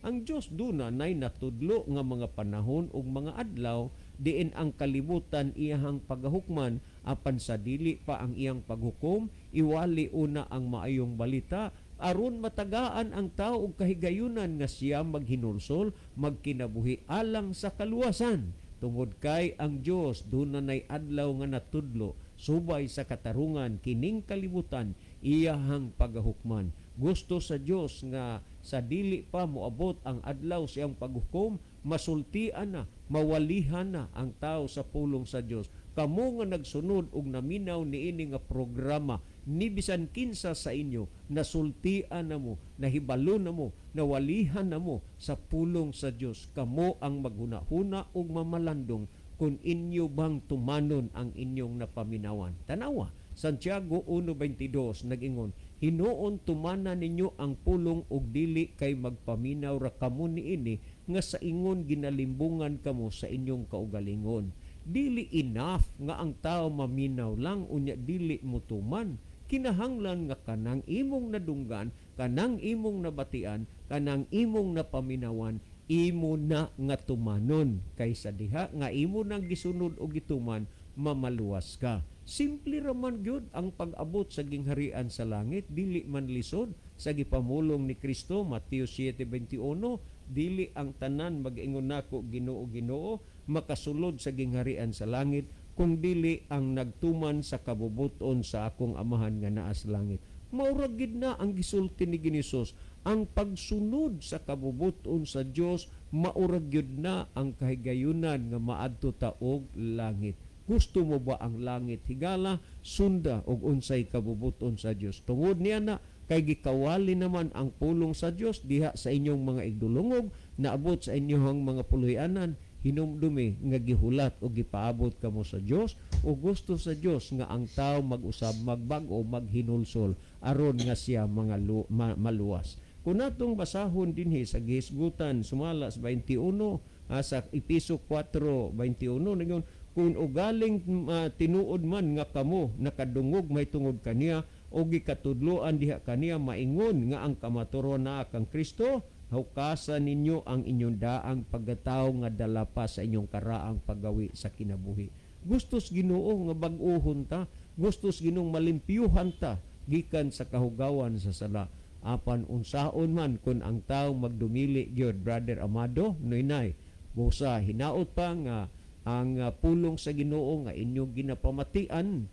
Ang Dios duna nay natudlo nga mga panahon ug mga adlaw diin ang kalibutan iyahang pagahukman, apan sa dili pa ang iyang paghukom, iwali una ang maayong balita aron matagaan ang tao og kahigayunan nga siya maghinulsol, magkinabuhi alang sa kaluwasan. tungod kay ang Dios dunay adlaw nga natudlo subay sa katarungan kining kalibutan iyahang pagahukman. Gusto sa Dios nga sa dili pa moabot ang adlaw siyang paghukom, masultian na, mawalihan na ang tao sa pulong sa Dios. Kamo nga nagsunod og naminaw niini nga programa ni bisan kinsa sa inyo, nasultian na mo, nahibalo na mo, nawalihan na mo sa pulong sa Dios. Kamo ang maghunahuna og mamalandong kung inyo bang tumanon ang inyong napaminawan. Tanawa, Santiago 1:22 nag-ingon, hinuon tumanan ninyo ang pulong og dili kay magpaminaw ra kamo niini nga sa ingon ginalimbungan kamo sa inyong kaugalingon. Dili enough nga ang tao maminaw lang unya dili mo tuman. Kinahanglan nga kanang imong nadunggan, kanang imong nabatian, kanang imong napaminawan, imo na nga tumanon kaysa diha nga imo nang gisunod og gituman mamaluwas ka. Simple raman gyud ang pag-abot sa gingharian sa langit, dili man lisod sa gipamulong ni Kristo. Mateo 7:21, dili ang tanan mag-ingon nako Ginoo Ginoo makasulod sa gingharian sa langit kung dili ang nagtuman sa kabubuton sa akong amahan nga naa sa langit. Maura gid na ang gisulti ni Ginisus, ang pagsunod sa kabubuton sa Dios maura gyud na ang kahigayunan nga maadto ta og langit. Gusto mo ba ang langit higala? Sunda og unsay kabubuton sa Dios. Tungod niya na kay gikawali naman ang pulong sa Dios diha sa inyong mga igdulungog, naabot sa inyong mga puloy-anan, hinumdumi nga gihulat o gipaabot kamo sa Dios o gusto sa Dios nga ang tao mag-usab, magbag-o, maghinulsol aron nga siya mga maluwas. Kung natong basahon dinhi sa gihisgutan sumala sa 21 sa Episo 4:21 nagon, kung ugaling tinuod man nga kamo nakadungog may tungod kaniya o gikatudloan diha kaniya maingon nga ang kamaturon na kang Kristo, hukasan ninyo ang inyong daang pagkatao nga dala pa sa inyong karaang paggawi sa kinabuhi. Gustos Ginoo nga bag-ohon ta, gustos Ginoong malimpyuhan ta gikan sa kahugawan sa sala. Apan unsaon man kun ang tawo magdumili gyud, Brother Amado, noy-nay, busa hinaot pa nga ang pulong sa Ginoo nga inyong ginapamatian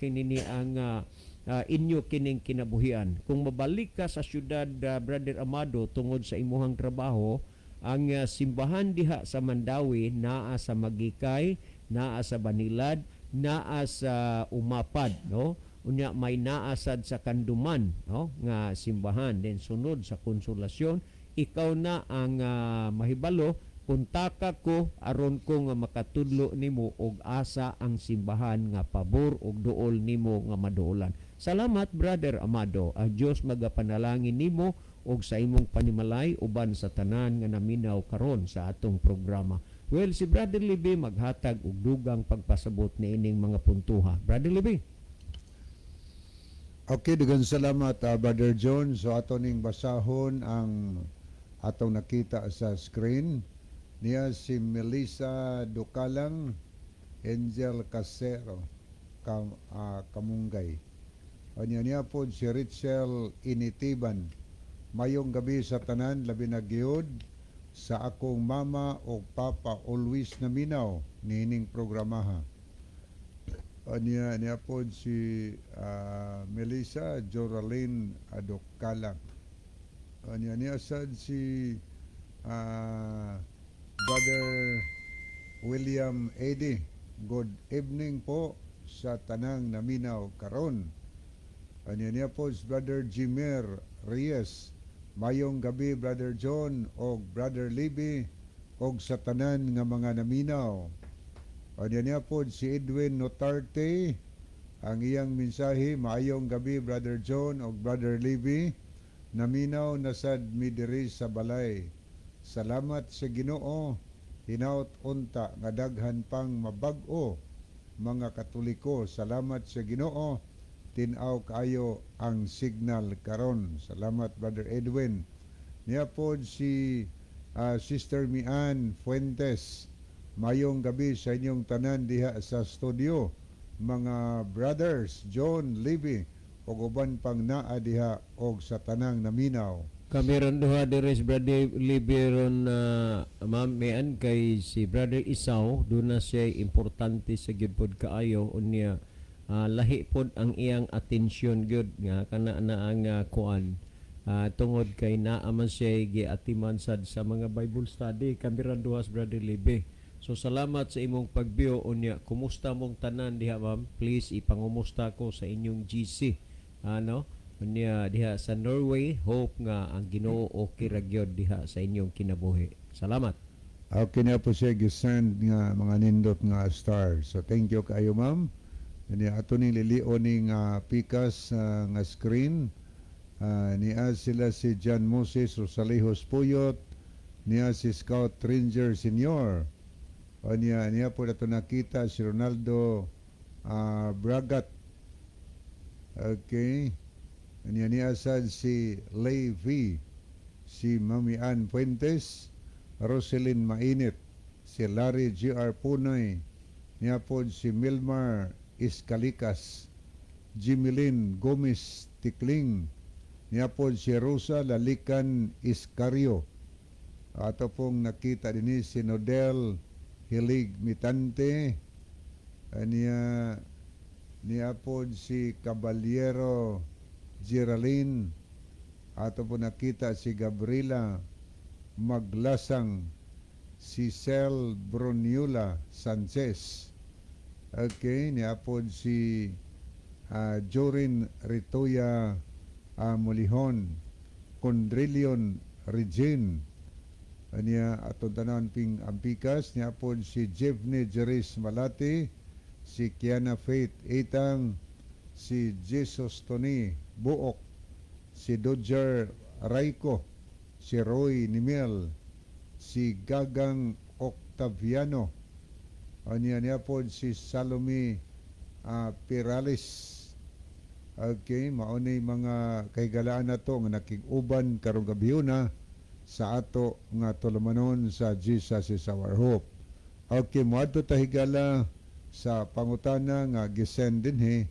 kinini ang inyo kining kinabuhian. Kung mabalik ka sa syudad, Brother Amado, tungod sa imuhang trabaho, ang simbahan diha sa Mandawi naa sa Magikay, naa sa Banilad, naa sa Umapad, no? Unya may naasad sa Kanduman, no? Nga simbahan, then sunod sa Konsolasyon. Ikaw na ang mahibalo, kuntaka ko aron ko nga makatudlo nimo og asa ang simbahan nga pabor og duol nimo nga maduolan. Salamat, Brother Amado. Ang Dios magapanalangin nimo og sa imong panimalay uban sa tanan nga naminaw karon sa atong programa. Well, si Brother Libby maghatag og dugang pagpasabot ni ining mga puntuha. Brother Libby. Okay, daghang salamat, Brother John. So ato ning basahon ang atong nakita sa screen. Niya si Melissa Ducalang, Angel Casero, Kamunggay. O niya po si Richel Initiban. Mayong gabi sa tanan, labi na giyod sa akong mama o papa always naminaw nining programaha. O niya po si Melissa Joraline Ducalang. O niya sad si Brother William Eddy. Good evening po sa tanang naminaw karon. Niya po si Brother Jimer Reyes. Mayong gabi, Brother John o Brother Libby o sa tanan nga mga naminaw. Niya po si Edwin Notarte. Ang iyang mensahe, maayong gabi, Brother John o Brother Libby. Naminaw na sad mi diri sa balay. Salamat sa Ginoo, hinaut unta nga daghan pang mabag-o mga Katoliko. Salamat sa Ginoo, tinaw kayo ang signal karon. Salamat, Brother Edwin. Niya po si Sister Mian Fuentes. Mayong gabi sa inyong tanan diha sa studio. Mga brothers John, Libby, o uban pang naa diha og sa tanang naminaw. Kami ron duha deres Brother Liberon na ma'am mayan kay si Brother Isaw doon na siya importante sa gyud pod kaayo unya lahi pod ang iyang atensyon gyud nga kana na ang kuan tungod kay naa man siya giatiman sad sa mga Bible study kami ron duha sa Brother Libe. So salamat sa imong pagbiyo unya kumusta mong tanan diha ma'am, please ipangumusta ko sa inyong GC ano unya diha sa Norway. Hope nga ang Ginoo okay ra gyud diha sa inyong kinabuhi. Salamat. Okay na po siya gisend nga mga nindot nga star. So thank you kayo ma'am. Ani ato ning lilio ning pikas nga screen. Niya sila si John Moses Rosalejos Puyot, niya si Scout Ranger Senior. O niya po nato nakita si Ronaldo Bragat. Okay. Niya sad si Levi, si Mami Ann Fuentes, Roselyn Mainit, si Larry G.R. Punoy, niya po si Milmar Iscalikas, Jimilyn Gomez Tikling, niya po si Rosa Lalican Iscario. Ato pong nakita din si Nodel Hilig Mitante, niya po si Caballero Geraldine. Ato po nakita si Gabriela Maglasang, si Cel Bruniula Sanchez. Okay, niya po si Jorin Ritoya Mulihon, Condrillion Regine. Niya ato tanan ping ampikas, niya po si Jevne Jeris Malati, si Kiana Faith Itang, si Jesus Tony Buok, si Dodger Raiko, si Roy Nimel, si Gagang Octaviano, niya po si Salome Pirales. Okay, maunay mga kaigalaan na to nga nakig-uban karong gabi na sa ato nga tulumanon sa Jesus is our hope. Okay, moadto ta higala sa pangutana nga gisend dinhi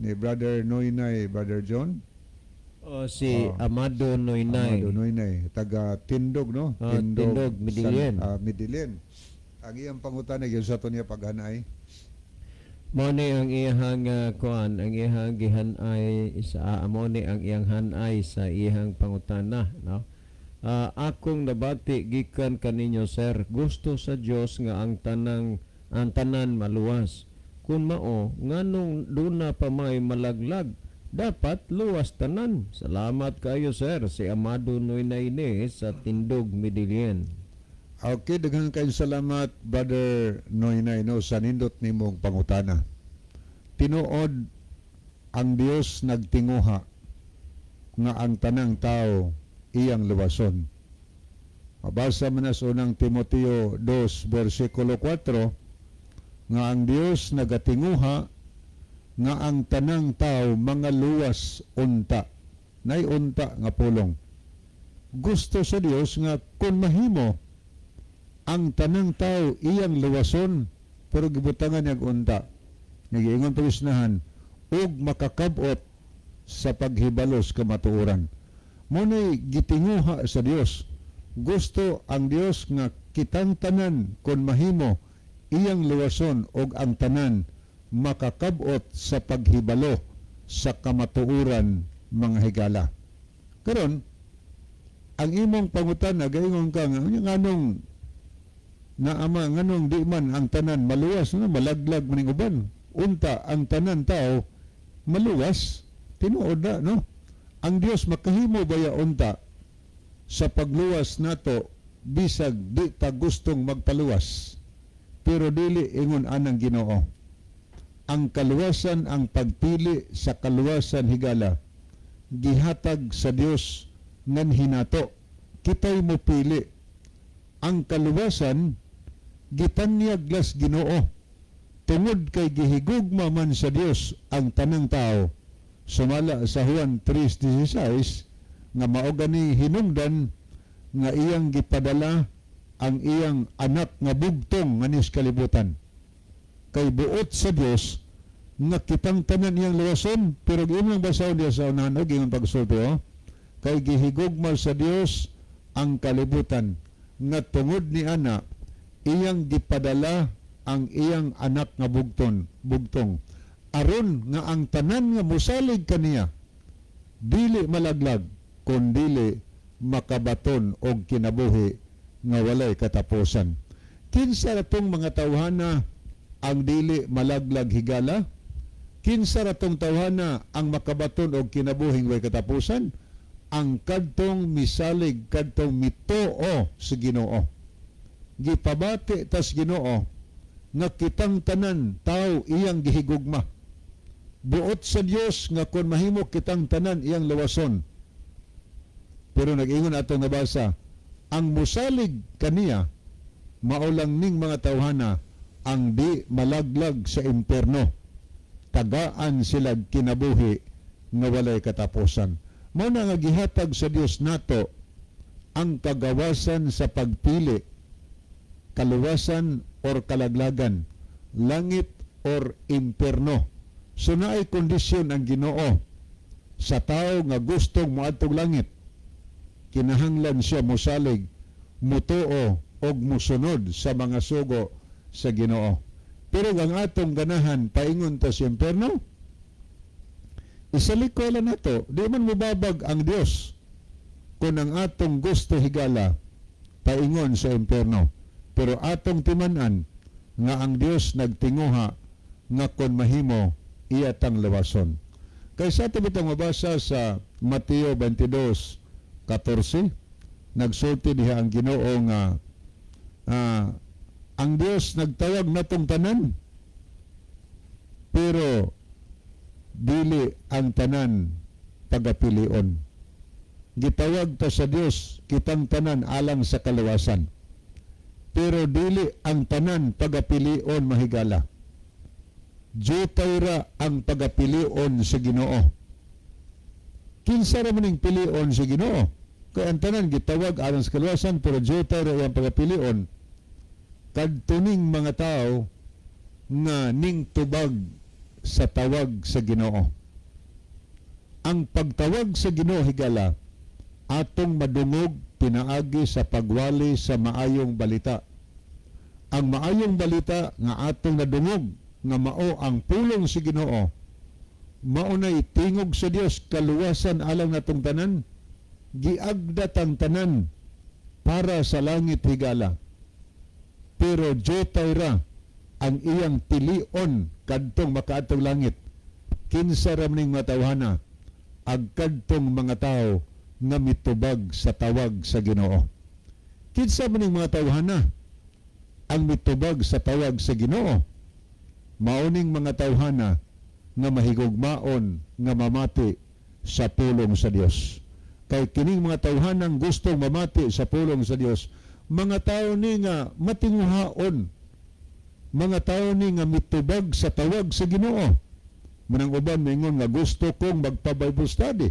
ni Brother Noynay, Brother John. Si Amado Noynay. Amado Noynay, taga Tindog, no? Tindog, Midilien. Midilien. Ang iyang pangutana gyud sa to niya paghanay. Mo ni ang iyang kuan, ang iyang gihanay sa amo ni ang iyang hanay sa iyang pangutana, no? Akong nabati gikan kaninyo sir, gusto sa Dios nga ang tanan maluwas. Kung mao nganong duna pa may malaglag, dapat luwas tanan. Salamat kayo sir, si Amado Noynay ni sa Tindog, Midilien. Okay, daghang kayo salamat Brother Noynay no sa nindot nimong pangutana. Tinuod ang Dios nagtinguha nga ang tanang tao iyang luwason. Mabasa man sa unang Timoteo 2 versikulo 4 nga ang Dios nagatinguha nga ang tanang tao mga luwas unta. Nay unta nga pulong. Gusto sa Dios nga kung mahimo ang tanang tao iyang luwason pero gibutangan niyag unta. Nagiingon pagisnahan ug makakabot sa paghibalos kamatuoran. Muna'y gitinguha sa Dios. Gusto ang Dios nga kitang tanan kung mahimo iyang luwason og ang tanan makakabot sa paghibalo sa kamatuoran mga higala. Karon ang imong pangutana gaingon ka nga nganong naama nganong di man ang tanan maluwas na malaglag maning uban. Unta ang tanan tao maluwas tinuod na no. Ang Dios makahimo baya unta sa pagluwas nato bisag di ta gustong magpaluwas. Pero dili ingon anang Ginoo. Ang kaluwasan, ang pagpili sa kaluwasan higala gihatag sa Dios ngan hinato. Kitay mo pili. Ang kaluwasan gitanyaglas Ginoo. Tungod kay gihigugma man sa Dios ang tanang tao. Sumala sa Juan 3:16 nga mao gani hinungdan nga iyang gipadala ang iyang anak nga bugtong nga nis kalibutan. Kay buot sa Dios nga kitang tanan iyang luwason pero imong basaw diya sa unahan og iyang pagsulti kay gihigugma sa Dios ang kalibutan nga tungod ni ana iyang gipadala ang iyang anak nga bugtong aron nga ang tanan nga mosalig kaniya dili malaglag kundili makabaton og kinabuhi nga walay katapusan. Kinsa ratong mga tawhana ang dili malaglag higala? Kinsa ratong tawhana ang makabaton og kinabuhing way katapusan? Ang kadtong misalig, kadtong mituo sa Ginoo. Gipabati tas Ginoo nga kitang tanan tao iyang gihigugma. Buot sa Dios nga kon mahimo kitang tanan iyang lawason. Pero nag-ingon atong nabasa, ang musalig kaniya maulang ning mga tawhana ang di malaglag sa impierno. Tagaan sila kinabuhi nga walay katapusan. Mao na nga gihatag sa Dios nato ang kagawasan sa pagpili, kaluwasan or kalaglagan, langit or impierno. So naay kondisyon ang Ginoo sa tao nga gustong moadtong langit. Kinahanglan siya mosalig, mutuo og musunod sa mga sugo sa Ginoo. Pero ang atong ganahan paingon ta sa impierno, isaliko lang nato, di man mubabag ang Dios kung ang atong gusto higala paingon sa impierno. Pero atong timanan nga ang Dios nagtinguha nga kon mahimo iya tang lawason. Kaysa ito bitang mabasa sa Mateo 22:14, nagsulti diha ang Ginoo nga ang Dios nagtawag natong tanan, pero dili ang tanan pagapilion. Gitawag ta sa Dios kitang tanan alang sa kaluwasan, pero dili ang tanan pagapilion mahigala. Jutay ra ang pagapilion sa Ginoo. Kinsa ra maning pilion sa Ginoo? Kaya ang tanan gitawag alang sa kaluwasan, pero jutay ra ang pagapilion kadtuning mga tao nga ning tubag sa tawag sa Ginoo. Ang pagtawag sa Ginoo higala atong madungog pinaagi sa pagwali sa maayong balita. Ang maayong balita nga atong nadungog nga mao ang pulong sa Ginoo, mao nay tingog sa Dios kaluwasan alang natong tanan, giagdat ang tanan para sa langit higala. Pero jotay ra ang iyang pilion kadtong makaadtong langit. Kinsa ra maning mga tawhana agkadtong mga tao nga mitubag sa tawag sa Ginoo. Kinsa maning mga tawhana ang mitubag sa tawag sa Ginoo? Mauning mga tawhana nga mahigugmaon nga mamati sa pulong sa Dios. Kay kining mga tawhanang gustong mamati sa pulong sa Dios, mga tao ni nga matinguhaon, mga tao ni nga mitubag sa tawag sa Ginoo. Manang uban mingon nga gusto kong magpa-Bible study.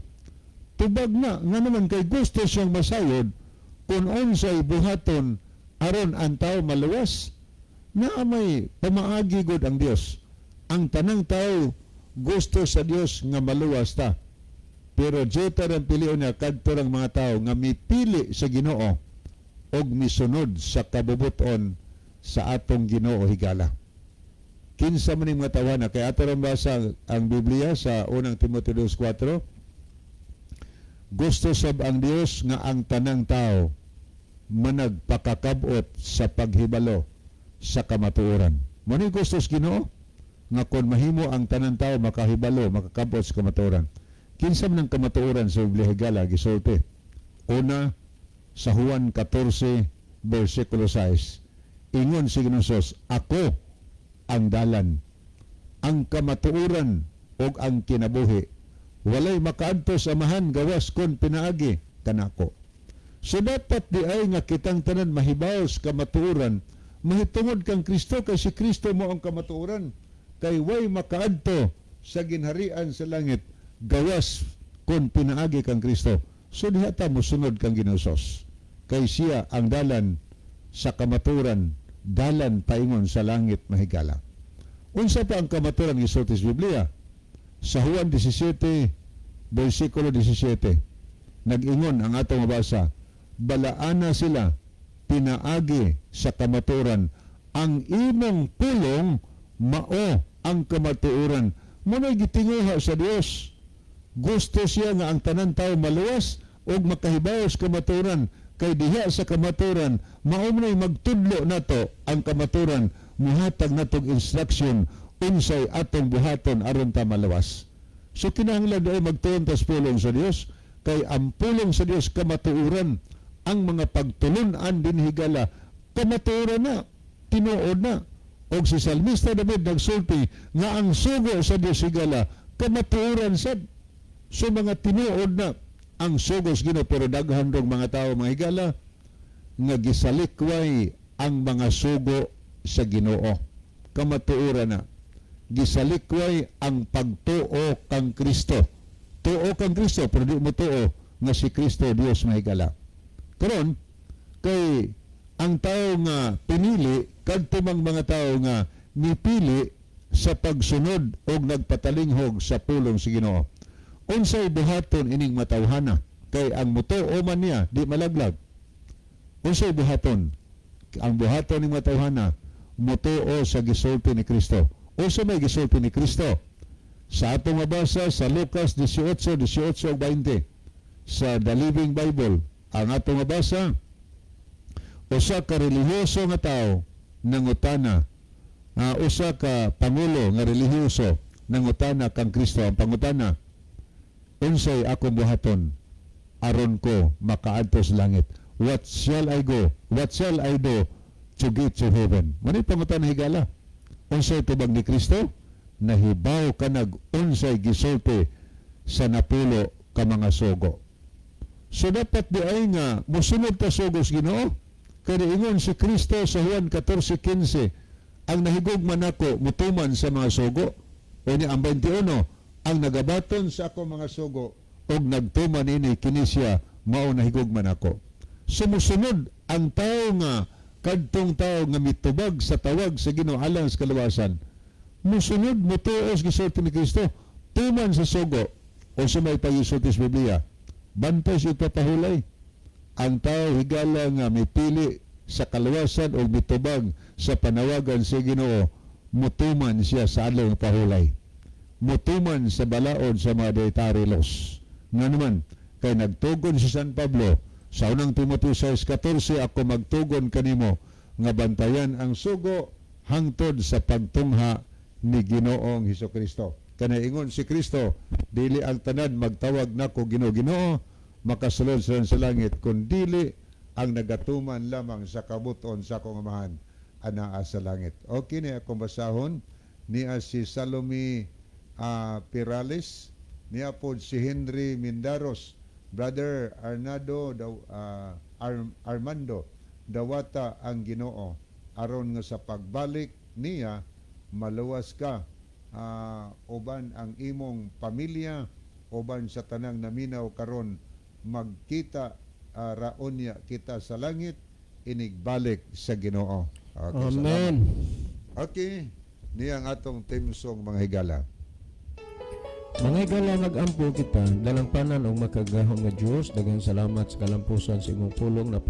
Tubag na nga naman kay gusto siyang masayod kung unsay buhaton aron ang tao maluwas. Na may pamaagi gud ang Dios. Ang tanang tao gusto sa Dios nga maluwas ta. Pero jota ang pilion niya kadto ang mga tao nga mipili sa Ginoo og misunod sa kabubuton sa atong Ginoo higala. Kinsa man mga tawana kay ato ron basa ang Biblia sa unang Timoteo 2:4. Gusto sab ang Dios nga ang tanang tao managpakakabot sa paghibalo sa kamatuoran. Muni gusto sa Ginoo nga kon mahimo ang tanang tao makahibalo, makakabot sa kamatuoran. Kinsa man ang kamatuoran sa Biblia higala gisulti. Una sa Juan 14:6. Ingon si Ginoo, ako ang dalan, ang kamatuoran ug ang kinabuhi. Walay makaadto sa amahan gawas kon pinaagi kanako. So dapat di ay nga kitang tanan mahibaw sa kamatuoran, mahitungod kang Kristo kay si Kristo mo ang kamatuoran. Kay way makaadto sa ginharian sa langit gawas kon pinaagi kang Kristo. So diha ta mosunod kang Ginoo. Kay siya ang dalan sa kamatuoran, dalan paingon sa langit mahigala. Unsa pa ang kamatuoran gisulti sa Biblia? Sa Juan 17:17. nag-ingon ang atong mabasa, balaana sila pinaagi sa kamatuoran, ang imong pulong mao ang kamatuoran. Muna'y gitinguha sa Dios. Gusto siya nga ang tanan tao maluwas o makahibaw sa kamatuoran, kay diha sa kamatuoran mao manay magtudlo nato ang kamatuoran, muhatag natong instruction unsay atong buhaton aron ta maluwas. So kinahanglan ay magtuon tas pulong sa Dios, kay ang pulong sa Dios kamatuoran. Ang mga pagtulunan din higala kamatuoran na, tinuod na. Og si Salmista David nagsulti nga ang sugo sa Dios higala kamatuoran sad. So mga tinuod na ang sugo sa Ginoo, pero daghan rog mga tao mga higala nga gisalikway ang mga sugo sa Ginoo. Kamatuoran na. Gisalikway ang pagtuo kang Kristo. Tuo kang Kristo, pero di mo tuo nga si Kristo Dios mga higala. Karon kay ang tao nga pinili kadtumang mga tao nga nipili sa pagsunod og nagpatalinghog sa pulong sa Ginoo. Unsay buhaton ining matawhana, kay ang mutuo man niya di malaglag. Unsay buhaton? Ang buhaton ning matawhana mutuo sa gisulti ni Kristo. Usa may gisulti ni Kristo. Sa atong mabasa sa Lucas 18:18 ug 20 sa The Living Bible, ang atong mabasa, usa ka relihiyoso nga tao nangutana, usa ka pangulo nga relihiyoso nangutana kang Kristo. Ang pangutana, unsay akong buhaton aron ko makaadto sa langit? What shall I go? What shall I do to get to heaven? Manay pangutana higala. Unsay tubag ni Kristo? Nahibaw ka nag unsay gisulti sa napulo ka mga sugo. So dapat di ay nga mosunod ta sugos Ginoo. Kaya ingon si Kristo sa Juan 14:15, ang nahigugman nako mutuman sa mga sugo. O ni ang 21, ang nagabaton sa ako mga sugo og nagtuman ini kini siya mao nahigugman ako. Sumusunod ang tao nga kadtong tao nga mitubag sa tawag sa Ginoo alang sa kaluwasan. Musunod mutuos gisulti ni Kristo tuman sa sugo o sa may pagisulti sa Biblia. Bantay siya papahulay. Ang tao higala nga mipili sa kaluwasan o mitubag sa panawagan sa Ginoo, mutuman siya sa adlaw nga pahulay. Mutuman sa balaod sa mga dietary laws. Nga naman, kay nagtugon si San Pablo sa unang Timoteo 6:14, ako magtugon kanimo nga bantayan ang sugo hangtod sa pagtungha ni Ginoong Hesukristo. Kanaingon si Kristo, dili ang tanan magtawag nako Ginoo Ginoo, makasulod sa langit, kun dili ang nagatuman lamang sa kabuton sa akong amahan anaa sa langit. Okay ni akong basahon niya si Salome Pirales, niya po si Henry Mindaros, Brother Armando dawata ang Ginoo aron nga sa pagbalik niya maluwas ka, uban ang imong pamilya, uban sa tanang naminaw karon magkita raonya kita sa langit, inigbalik sa Ginoo. Okay, Amen. salamat. Okay, niyang atong theme song mga higala. Mga higala, nag-ampo kita, dalang panan o makagahong nga Diyos, dagang salamat sa kalampusan sa imong pulong na